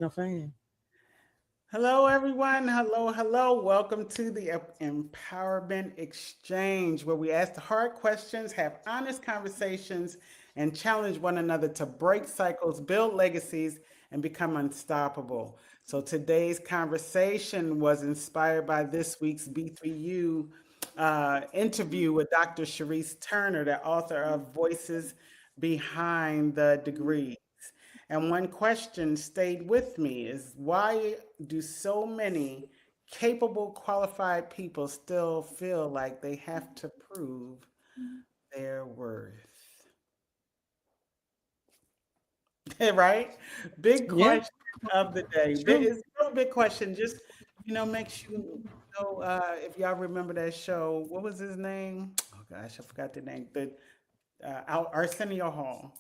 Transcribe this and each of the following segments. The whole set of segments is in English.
No fan. Hello, everyone. Hello, hello. Welcome to the Empowerment Exchange, where we ask the hard questions, have honest conversations, and challenge one another to break cycles, build legacies, and become unstoppable. So today's conversation was inspired by this week's B3U interview with Dr. Cherise Turner, the author of Voices Behind the Degree. And one question stayed with me is why do so many capable, qualified people still feel like they have to prove their worth? Right? Big Yeah, question of the day. true. It's still a big question. Just, makes you know, if y'all remember that show, what was his name? Oh gosh, I forgot the name. The Arsenio Hall.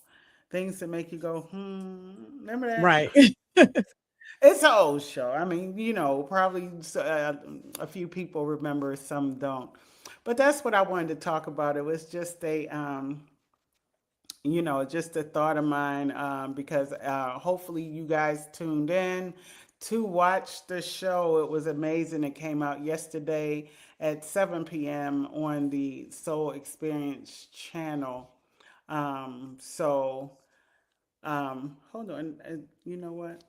Things that make you go, remember that? Right. It's an old show. I mean, probably a few people remember, some don't. But that's what I wanted to talk about. It was just just a thought of mine because hopefully you guys tuned in to watch the show. It was amazing. It came out yesterday at 7 p.m. on the Soul Experience channel. So hold on. You know what?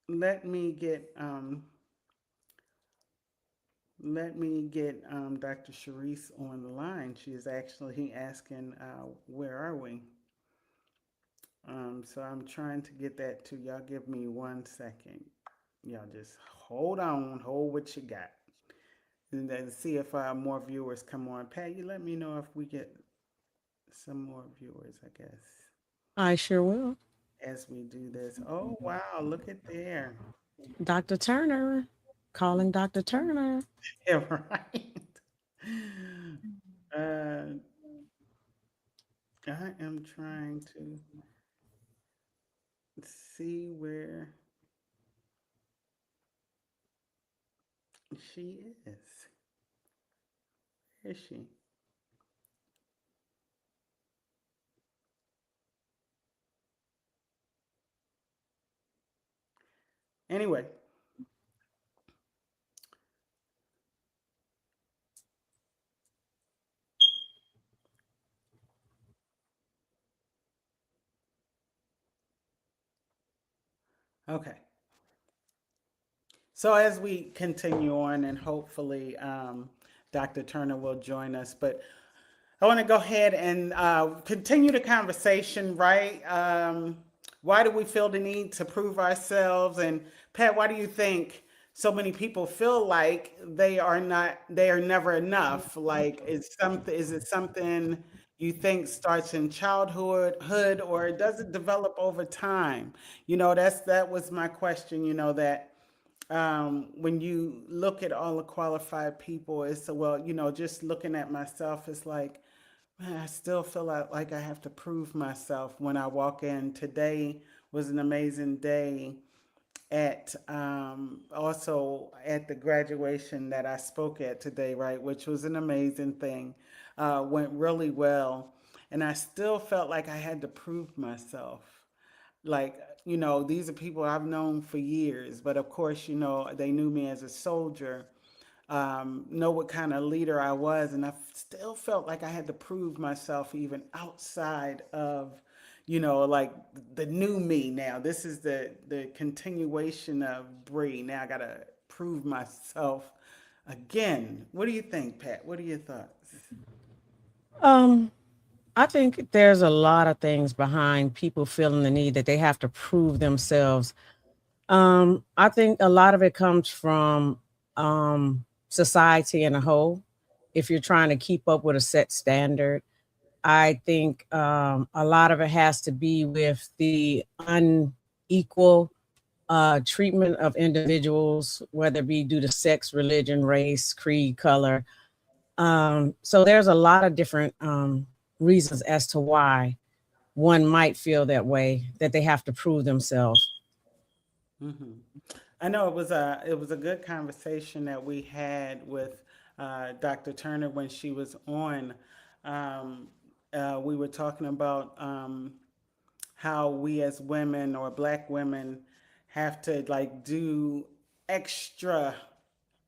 Let me get Dr. Cherise on the line. She is actually asking, where are we? So I'm trying to get that to y'all. Give me 1 second. Y'all just hold on, hold what you got, and then see if more viewers come on. Pat, you let me know if we get some more viewers. I guess I sure will. as we do this. Oh wow, look at there. Dr. Turner. Calling Dr. Turner. Yeah, right. Uh, I am trying to see where she is. Where is she? Anyway, okay. So as we continue on, and hopefully Dr. Turner will join us, but I want to go ahead and continue the conversation, right? Why do we feel the need to prove ourselves? And Pat, why do you think so many people feel like they are never enough? Like, is it something you think starts in childhood, or does it develop over time? That was my question. That when you look at all the qualified people, it's well, just looking at myself, it's like, man, I still feel like I have to prove myself when I walk in. Today was an amazing day at also at the graduation that I spoke at today, right, which was an amazing thing. Went really well. And I still felt like I had to prove myself. Like, these are people I've known for years, but of course, they knew me as a soldier, know what kind of leader I was, and I still felt like I had to prove myself even outside of, like the new me. Now this is the continuation of Bree. Now I gotta prove myself again. What do you think, Pat? What are your thoughts? Um, I think there's a lot of things behind people feeling the need that they have to prove themselves. I think a lot of it comes from society in a whole. If you're trying to keep up with a set standard, I think a lot of it has to be with the unequal treatment of individuals, whether it be due to sex, religion, race, creed, color. So there's a lot of different reasons as to why one might feel that way, that they have to prove themselves. I know it was a good conversation that we had with Dr. Turner when she was on. Um, we were talking about how we as women or black women have to like do extra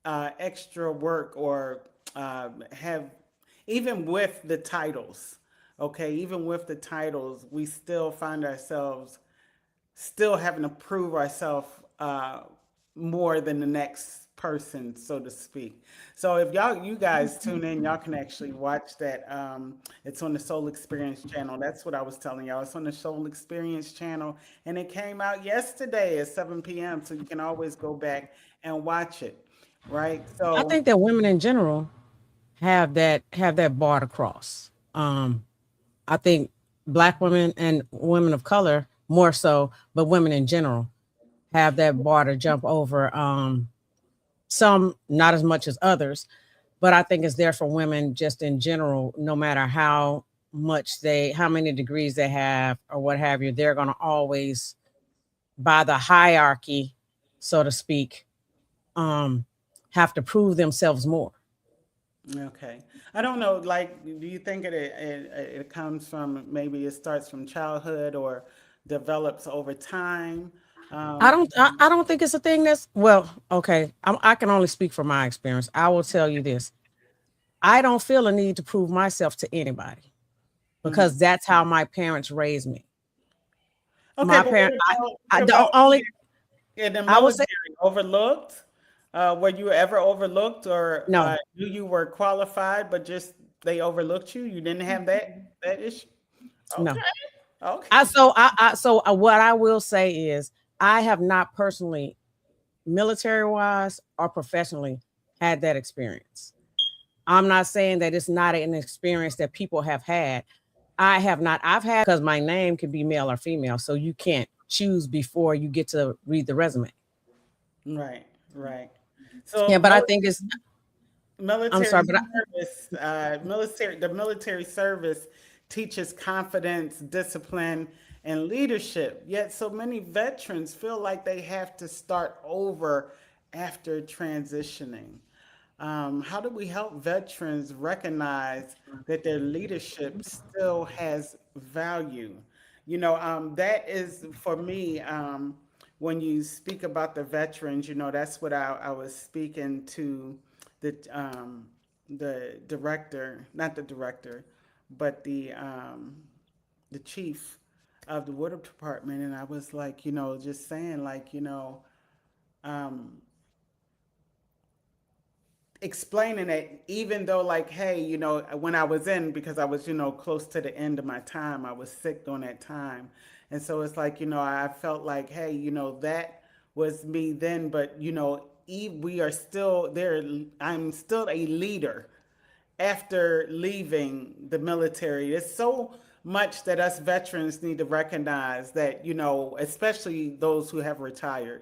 extra work or have even with the titles, okay, even with the titles we still find ourselves still having to prove ourselves more than the next person, so to speak. So if you guys tune in, y'all can actually watch that. It's on the Soul Experience channel. That's what I was telling y'all. It's on the Soul Experience channel, and it came out yesterday at 7 p.m. So you can always go back and watch it. Right. I So think that women in general have that bar to cross. I think black women and women of color more so, but women in general have that bar to jump over. Some not as much as others, but I think it's there for women just in general, no matter how many degrees they have or what have you, they're going to always, by the hierarchy, so to speak, um, have to prove themselves more. okay, I don't know. Like, do you think it comes from maybe it starts from childhood or develops over time? Um, I don't think it's a thing that's, well, okay. I can only speak from my experience. I will tell you this. I don't feel a need to prove myself to anybody mhm. because that's how my parents raised me. Okay, My but what parent, about I what don't about only, in the I would say military? Overlooked? Were you ever overlooked, or no, you were qualified, but just they overlooked you? You didn't have that issue. Okay, no. okay. What I will say is I have not personally, military wise or professionally, had that experience. I'm not saying that it's not an experience that people have had. I have not. I've had because my name can be male or female, so you can't choose before you get to read the resume. Right, right. Yeah, So but I think it's. I'm military sorry, but service, the military service teaches confidence, discipline, and leadership. Yet so many veterans feel like they have to start over after transitioning. How do we help veterans recognize that their leadership still has value? That is for me. When you speak about the veterans, that's what I was speaking to the director, not the director, but the chief of the water department, and I was like, just saying, like, um, explaining it, even though, like, hey, when I was in, because I was, close to the end of my time, I was sick during that time, and so it's like, I felt like, hey, that was me then, but we are still there. I'm still a leader after leaving the military. There's so much that us veterans need to recognize that, especially those who have retired,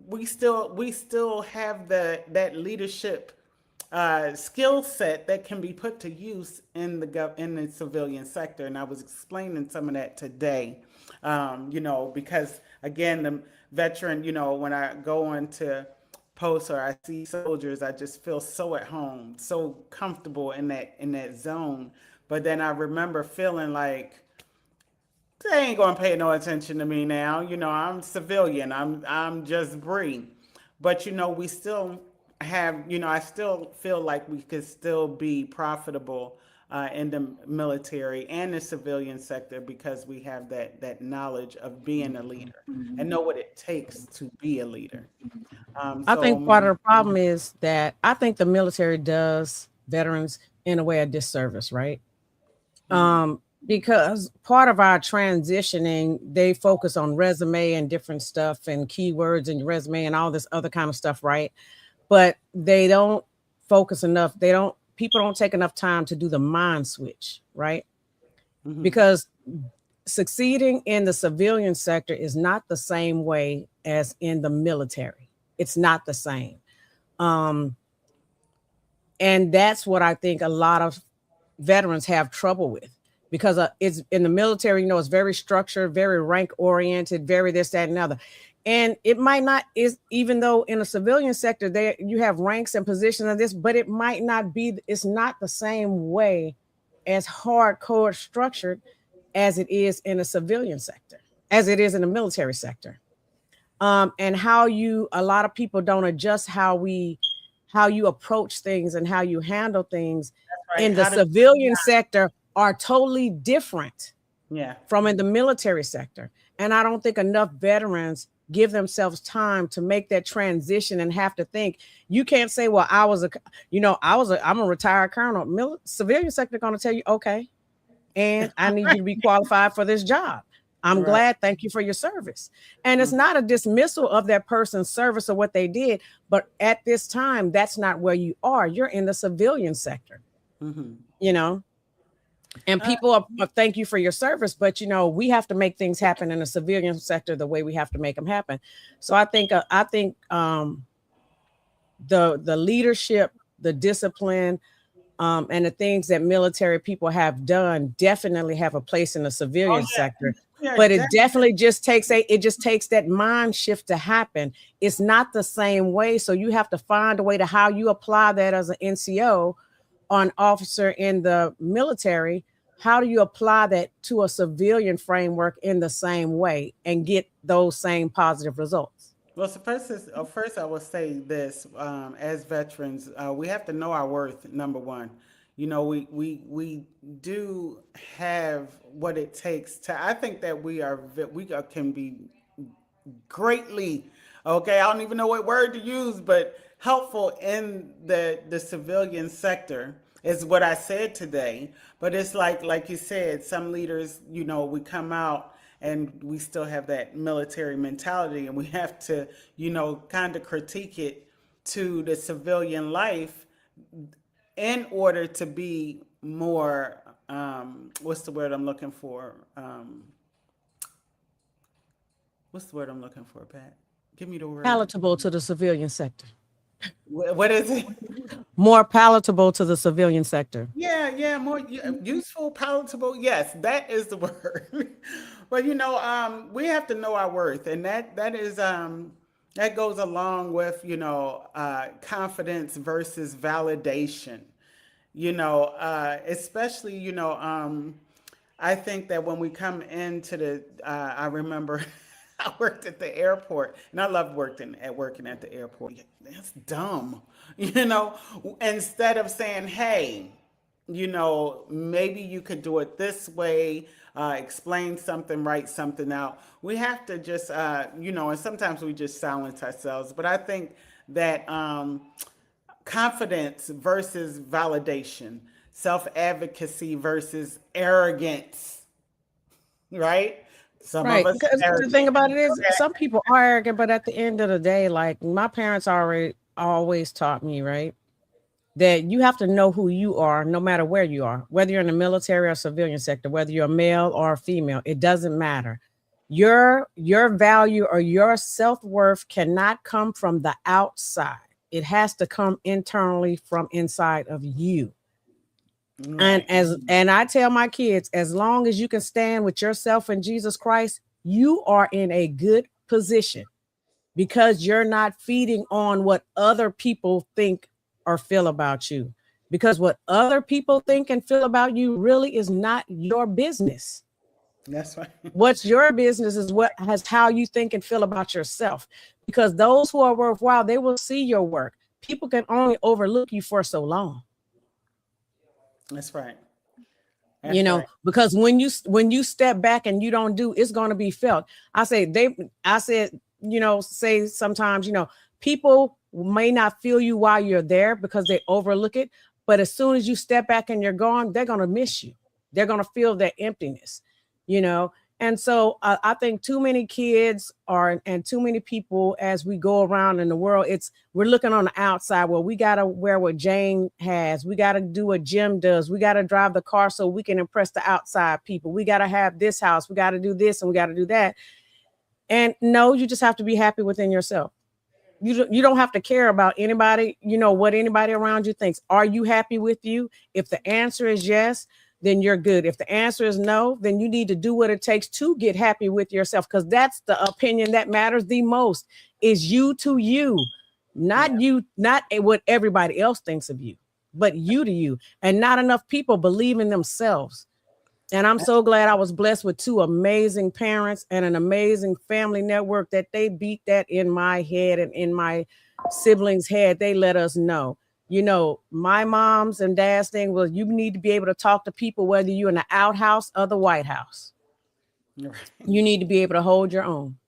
we still have that leadership skill set that can be put to use in the civilian sector, and I was explaining some of that today. Because again, the veteran, when I go on to posts or I see soldiers, I just feel so at home, so comfortable in that zone. But then I remember feeling like they ain't gonna pay no attention to me now. I'm civilian. I'm just Bree. But we still have. I still feel like we could still be profitable in the military and the civilian sector because we have that knowledge of being a leader and know what it takes to be a leader. I So think part of the problem is that I think the military does veterans in a way a disservice, right? mhm, Because part of our transitioning, they focus on resume and different stuff and keywords and resume and all this other kind of stuff, right? But they don't focus enough. People don't take enough time to do the mind switch, right? mhm, Because succeeding in the civilian sector is not the same way as in the military. It's not the same. Um, and that's what I think a lot of veterans have trouble with because it's in the military, it's very structured, very rank oriented, very this, that, and other. And it might not is even though in a civilian sector there you have ranks and positions of this, but it might not be, it's not the same way as hardcore structured as it is in a civilian sector, as it is in the military sector. And how you, a lot of people don't adjust how you approach things and how you handle things Right. in the civilian sector are totally different from in the military sector. And I don't think enough veterans give themselves time to make that transition and have to think. You can't say, well, I'm a retired colonel. Civilian sector going to tell you, okay, and I need you to be qualified for this job. I'm glad. Thank you for your service. And it's not a dismissal of that person's service or what they did, but at this time, that's not where you are. You're in the civilian sector, you know, and people are thank you for your service, but we have to make things happen in the civilian sector the way we have to make them happen. So I think the leadership, the discipline, and the things that military people have done definitely have a place in the civilian sector. But it definitely just takes that mind shift to happen. It's not the same way. So you have to find a way to how you apply that as an NCO or an officer in the military. How do you apply that to a civilian framework in the same way and get those same positive results? Well, so first I will say this: as veterans, we have to know our worth. Number one, we do have what it takes to. I think that can be greatly, okay, I don't even know what word to use, but helpful in the civilian sector is what I said today. But it's like you said, some leaders, we come out and we still have that military mentality, and we have to, kind of critique it to the civilian life in order to be more, what's the word I'm looking for? What's the word I'm looking for, Pat? Give me the word. Palatable to the civilian sector. What is it? More palatable to the civilian sector. Yeah, more useful, palatable. Yes, that is the word. But we have to know our worth, and that is that goes along with confidence versus validation. Especially I think that when we come into I remember I worked at the airport, and I loved working at the airport. That's dumb, Instead of saying, "Hey, maybe you could do it this way," explain something, write something out. We have to just, and sometimes we just silence ourselves. But I think that confidence versus validation, self-advocacy versus arrogance, right? Right. Because the thing about it is some people are arrogant, but at the end of the day, like my parents always taught me, right, that you have to know who you are no matter where you are, whether you're in the military or civilian sector, whether you're a male or a female, it doesn't matter. Your value or your self-worth cannot come from the outside. It has to come internally from inside of you. Right. And I tell my kids, as long as you can stand with yourself and Jesus Christ, you are in a good position because you're not feeding on what other people think or feel about you. Because what other people think and feel about you really is not your business. That's right. What's your business is how you think and feel about yourself. Because those who are worthwhile, they will see your work. People can only overlook you for so long. That's right. Because when you step back and you don't do, it's going to be felt. Say sometimes, people may not feel you while you're there because they overlook it. But as soon as you step back and you're gone, they're going to miss you. They're going to feel that emptiness, And so I think too many kids and too many people as we go around in the world, we're looking on the outside. Well, we got to wear what Jane has. We got to do what Jim does. We got to drive the car so we can impress the outside people. We got to have this house. We got to do this and we got to do that. And no, you just have to be happy within yourself. You don't have to care about anybody, what anybody around you thinks. Are you happy with you? If the answer is yes, then you're good. If the answer is no, then you need to do what it takes to get happy with yourself, because that's the opinion that matters the most, is you to you, Yeah. not you, not what everybody else thinks of you, but you to you. And not enough people believe in themselves. And I'm so glad I was blessed with two amazing parents and an amazing family network that they beat that in my head and in my siblings' head. They let us know. You know, my mom's and dad's thing was you need to be able to talk to people whether you're in the outhouse or the White House. Right. You need to be able to hold your own.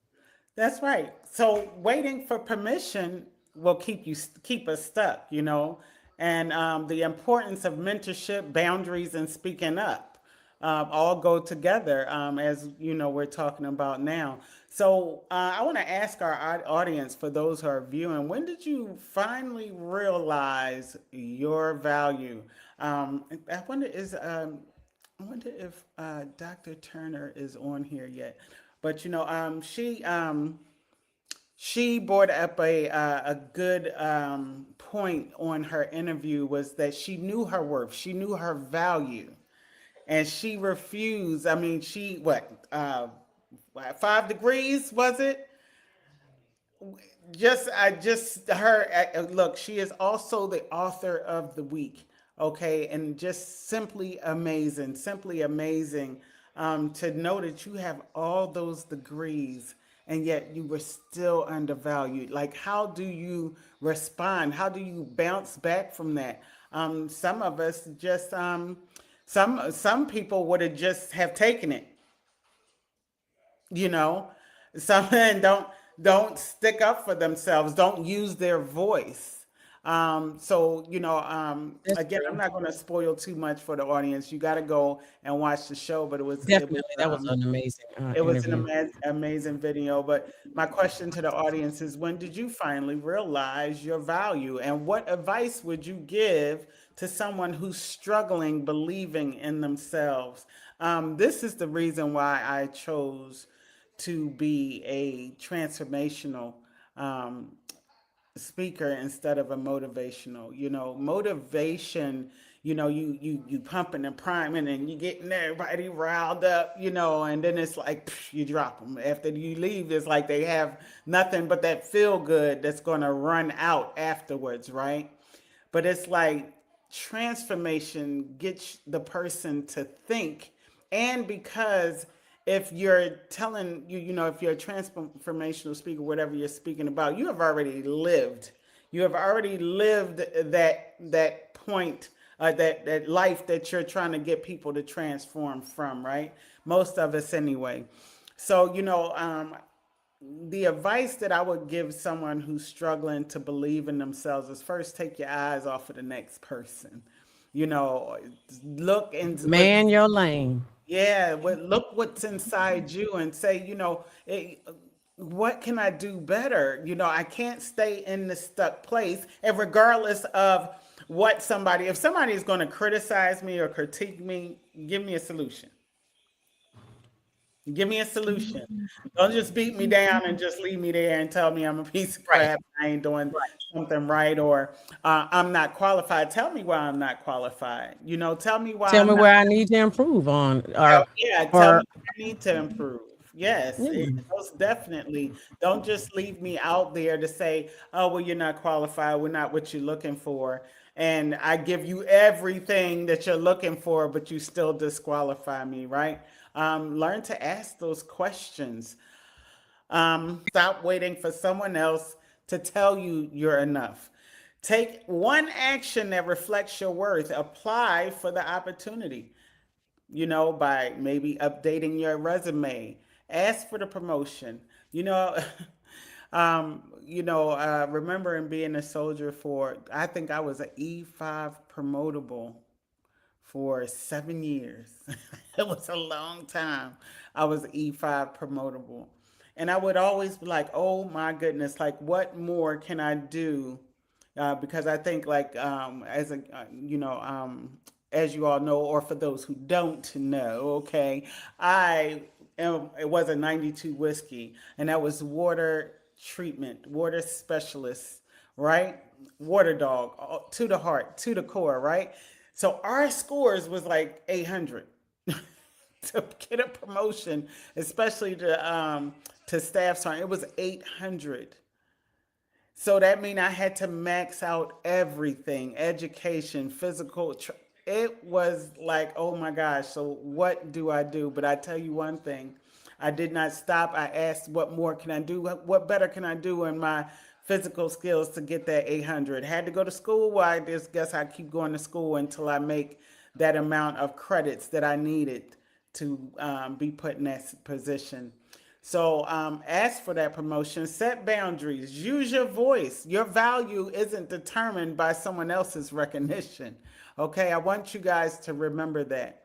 That's right. So waiting for permission will keep us stuck, you know, and the importance of mentorship, boundaries, and speaking up all go together, as you know we're talking about now. So I want to ask our audience, for those who are viewing, when did you finally realize your value? I wonder is I wonder if Dr. Turner is on here yet. But you know, she brought up a good point on her interview, was that she knew her worth, she knew her value, and she refused. I mean, she what, 5 degrees was it? Just I just her look, she is also the author of the week. Okay, and just simply amazing, to know that you have all those degrees and yet you were still undervalued. Like, how do you respond? How do you bounce back from that? Some of us just some people would have just have taken it, you know. Some men don't stick up for themselves, don't use their voice. So you know, That's again, I'm true. not going to spoil too much for the audience. You got to go and watch the show, but Definitely. That was an amazing it was an interview. amazing video. But my question to the audience is, when did you finally realize your value? And what advice would you give to someone who's struggling believing in themselves? This is the reason why I chose to be a transformational speaker instead of a motivational. You know, motivation, you know, you pumping and priming and you getting everybody riled up, you know, and then it's like you drop them after you leave. It's like they have nothing but that feel good that's going to run out afterwards, right? But it's like transformation gets the person to think. And because if you're telling you, you know, if you're a transformational speaker, whatever you're speaking about, you have already lived. You have already lived that point, that life that you're trying to get people to transform from, right? Most of us anyway. So, you know, the advice that I would give someone who's struggling to believe in themselves is, first, take your eyes off of the next person. You know, look into what, Man your lane. yeah, look what's inside you and say, you know, what can I do better? You know, I can't stay in the stuck place. And regardless of what somebody, if somebody is going to criticize me or critique me, give me a solution. Give me a solution. Don't just beat me down and just leave me there and tell me I'm a piece of Right. crap, I ain't doing Right. something right, or I'm not qualified. Tell me why I'm not qualified. You know, tell me why Tell I'm me not. where I need to improve on, Yeah, tell me or what I need to improve. Yes, yeah. most definitely. Don't just leave me out there to say, oh, well, you're not qualified. We're not what you're looking for. And I give you everything that you're looking for, but you still disqualify me, right? Learn to ask those questions. Stop waiting for someone else to tell you you're enough. Take one action that reflects your worth. Apply for the opportunity, you know, by maybe updating your resume. Ask for the promotion. You know, remembering being a soldier for, I think I was an E5 promotable for 7 years. It was a long time. I was E5 promotable. And I would always be like, oh my goodness, like what more can I do? Because I think like as you all know, or for those who don't know, okay, it was a 92 whiskey, and that was water treatment, water specialist, right? Water dog, to the heart, to the core, right? So our scores was like 800 to get a promotion, especially to staff sergeant. It was 800. So that means I had to max out everything, education, it was like, oh my gosh, so what do I do? But I tell you one thing, I did not stop. I asked, what more can I do? What better can I do in my physical skills to get that 800? Had to go to school. Well, I just guess I keep going to school until I make that amount of credits that I needed to be put in that position. So ask for that promotion, set boundaries, use your voice. Your value isn't determined by someone else's recognition. Okay, I want you guys to remember that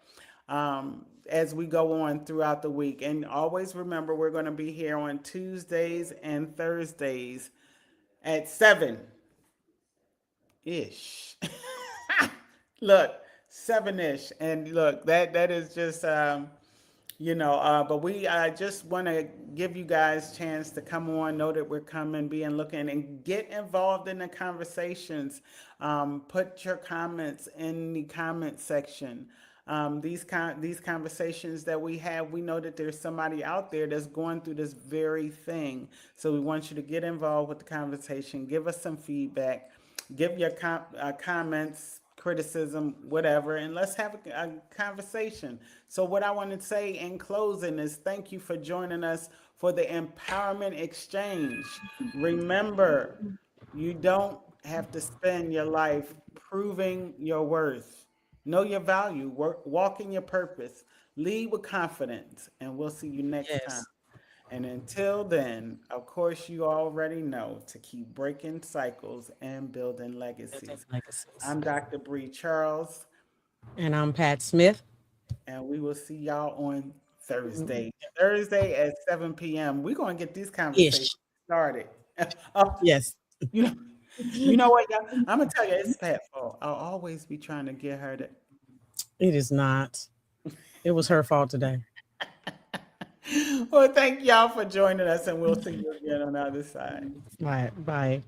as we go on throughout the week. And always remember, we're going to be here on Tuesdays and Thursdays at 7 ish. Look, 7 ish. And look, that is just. But we just want to give you guys a chance to come on, know that we're coming, being looking, and get involved in the conversations. Put your comments in the comment section. These conversations that we have, we know that there's somebody out there that's going through this very thing. So we want you to get involved with the conversation, give us some feedback, give your comments, criticism, whatever, and let's have a conversation. So, what I want to say in closing is thank you for joining us for the Empowerment Exchange. Remember, you don't have to spend your life proving your worth. Know your value, walk in your purpose, lead with confidence, and we'll see you next time. Yes. And until then, of course, you already know to keep breaking cycles and building Building legacies. legacies. I'm Dr. Bree Charles, And I'm Pat Smith. and we will see y'all on Thursday. Thursday at 7 p.m. We're going to get these conversations Ish. started. Oh, Yes. you know, you know what, y'all? I'm going to tell you, it's Pat's fault. I'll always be trying to get her to. It is not. It was her fault today. Well, thank y'all for joining us, and we'll see you again on the other side. All right. Bye.